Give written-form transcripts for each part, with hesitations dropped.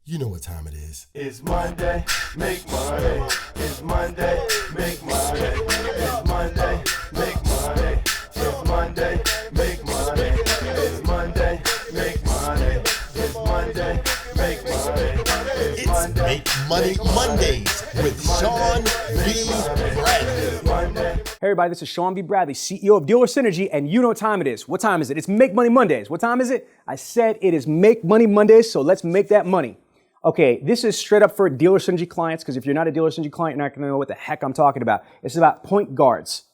You know what time it is. It's Monday, make money. It's Monday, make money. It's Monday, make money. It's Monday, make money. It's Monday, make money. It's Monday, make money. It's Make Money Mondays with Sean B. Bradley. Hey everybody, this is Sean B. Bradley, CEO of Dealer Synergy, and you know what time it is. What time is it? It's Make Money Mondays. What time is it? I said it is Make Money Mondays, so let's make that money. Okay, this is straight up for Dealer Synergy clients, because if you're not a Dealer Synergy client, you're not going to know what the heck I'm talking about. It's about point guards.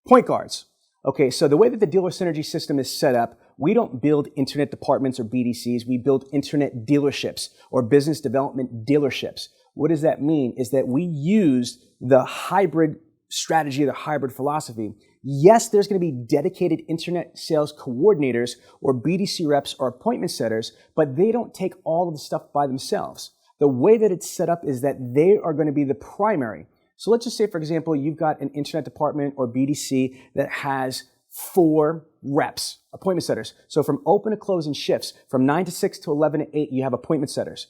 Point guards. Okay, so the way that the Dealer Synergy system is set up, we don't build internet departments or BDCs. We build internet dealerships or business development dealerships. What does that mean? Is that we use the hybrid strategy, the hybrid philosophy. Yes, there's going to be dedicated internet sales coordinators or BDC reps or appointment setters, but they don't take all of the stuff by themselves. The way that it's set up is that they are going to be the primary. So let's just say, for example, you've got an internet department or BDC that has 4 reps, appointment setters. So from open to close in shifts, from 9 to 6 to 11 to 8, you have appointment setters.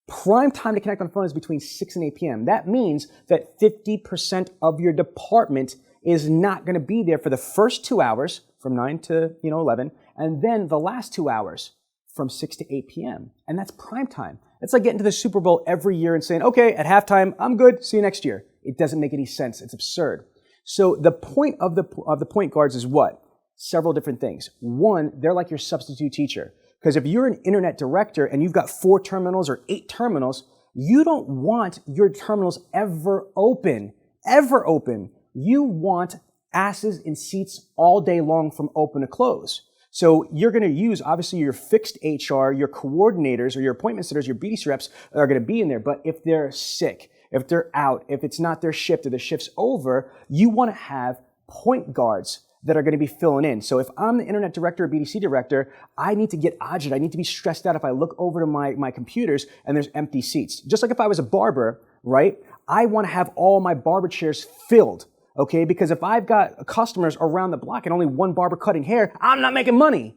Prime time to connect on the phone is between 6 and 8 p.m. That means that 50% of your department is not going to be there for the first 2 hours from 9 to 11, and then the last 2 hours from 6 to 8 p.m. And that's prime time. It's like getting to the Super Bowl every year and saying, okay, at halftime, I'm good, see you next year. It doesn't make any sense. It's absurd. So the point of the point guards is what? Several different things. One, they're like your substitute teacher. Because if you're an internet director and you've got 4 terminals or 8 terminals, you don't want your terminals ever open. Ever open. You want asses in seats all day long from open to close. So you're going to use, obviously, your fixed HR, your coordinators, or your appointment setters, your BDC reps are going to be in there. But if they're sick, if they're out, if it's not their shift or the shift's over, you want to have point guards that are going to be filling in. So if I'm the internet director or BDC director, I need to get agitated. I need to be stressed out if I look over to my computers and there's empty seats. Just like if I was a barber, right? I want to have all my barber chairs filled. Okay, because if I've got customers around the block and only one barber cutting hair, I'm not making money.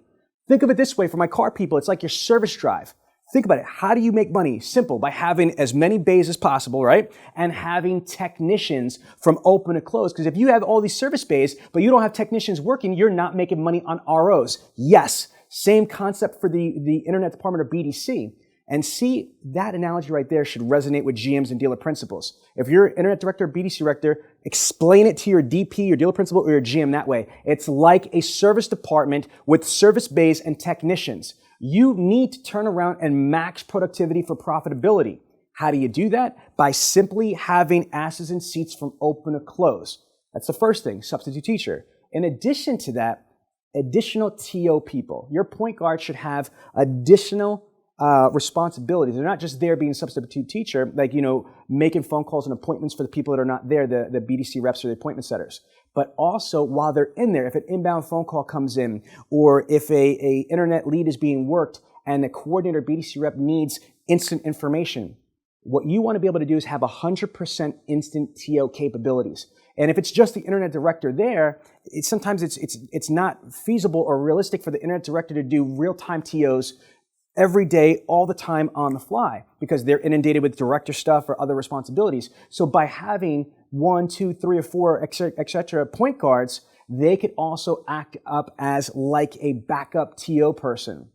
Think of it this way for my car people. It's like your service drive. Think about it. How do you make money? Simple, by having as many bays as possible, right? And having technicians from open to close. Because if you have all these service bays, but you don't have technicians working, you're not making money on ROs. Yes, same concept for the internet department or BDC. And see, that analogy right there should resonate with GMs and dealer principals. If you're an internet director or BDC director, explain it to your DP, your dealer principal, or your GM that way. It's like a service department with service bays and technicians. You need to turn around and max productivity for profitability. How do you do that? By simply having asses in seats from open to close. That's the first thing, substitute teacher. In addition to that, additional TO people. Your point guard should have additional responsibilities. They're not just there being substitute teacher, like, making phone calls and appointments for the people that are not there, the BDC reps or the appointment setters. But also, while they're in there, if an inbound phone call comes in, or if a internet lead is being worked and the coordinator BDC rep needs instant information, what you want to be able to do is have 100% instant TO capabilities. And if it's just the internet director there, sometimes it's not feasible or realistic for the internet director to do real-time TOs every day, all the time on the fly, because they're inundated with director stuff or other responsibilities. So by having 1, 2, 3, or 4, et cetera, point guards, they could also act up as like a backup TO person.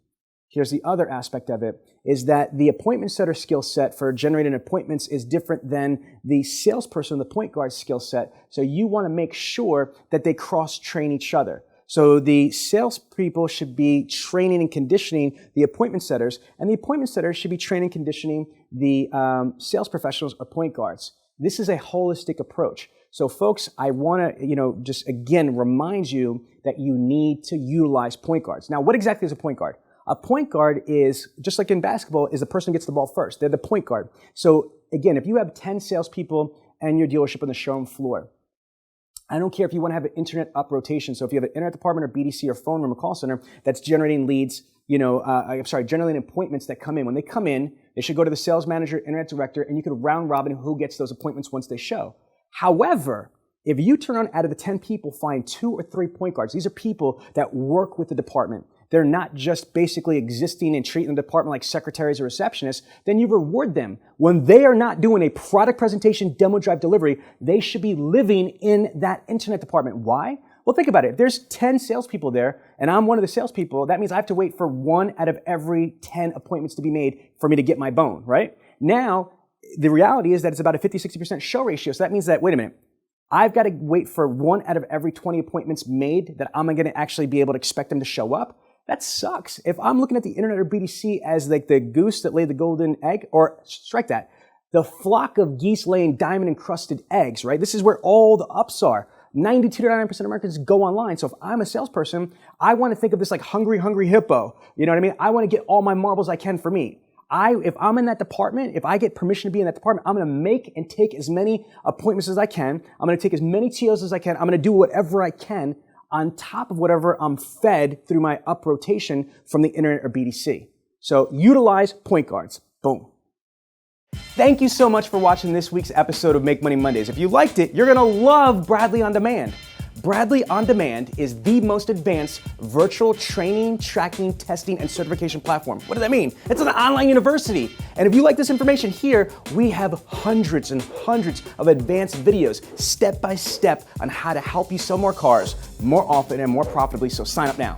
Here's the other aspect of it, is that the appointment setter skill set for generating appointments is different than the salesperson, the point guard skill set. So you want to make sure that they cross-train each other. So the salespeople should be training and conditioning the appointment setters, and the appointment setters should be training and conditioning the sales professionals or point guards. This is a holistic approach. So folks, I want to, just again remind you that you need to utilize point guards. Now, what exactly is a point guard? A point guard is, just like in basketball, is the person who gets the ball first. They're the point guard. So again, if you have 10 salespeople and your dealership on the showroom floor, I don't care if you want to have an internet up rotation. So if you have an internet department or BDC or phone room or call center that's generating leads, generating appointments that come in. When they come in, they should go to the sales manager, internet director, and you could round robin who gets those appointments once they show. However, if you turn on out of the 10 people, find 2 or 3 point guards. These are people that work with the department. they're not just basically existing and treating the department like secretaries or receptionists, then you reward them. When they are not doing a product presentation, demo drive delivery, they should be living in that internet department. Why? Well, think about it. If there's 10 salespeople there and I'm one of the salespeople, that means I have to wait for 1 out of every 10 appointments to be made for me to get my bone, right? Now, the reality is that it's about a 50-60% show ratio. So that means that, wait a minute, I've got to wait for 1 out of every 20 appointments made that I'm going to actually be able to expect them to show up. That sucks. If I'm looking at the internet or BDC as like the goose that laid the golden egg, or strike that, the flock of geese laying diamond encrusted eggs, right? This is where all the ups are. 92 to 99% of Americans go online. So if I'm a salesperson, I want to think of this like hungry hippo. You know what I mean? I want to get all my marbles I can for me. If I'm in that department, if I get permission to be in that department, I'm going to make and take as many appointments as I can. I'm going to take as many TOs as I can. I'm going to do whatever I can on top of whatever I'm fed through my up rotation from the internet or BDC. So utilize point guards. Boom. Thank you so much for watching this week's episode of Make Money Mondays. If you liked it, you're going to love Bradley On Demand. Bradley On Demand is the most advanced virtual training, tracking, testing, and certification platform. What does that mean? It's an online university. And if you like this information here, we have hundreds and hundreds of advanced videos, step by step, on how to help you sell more cars more often and more profitably. So sign up now.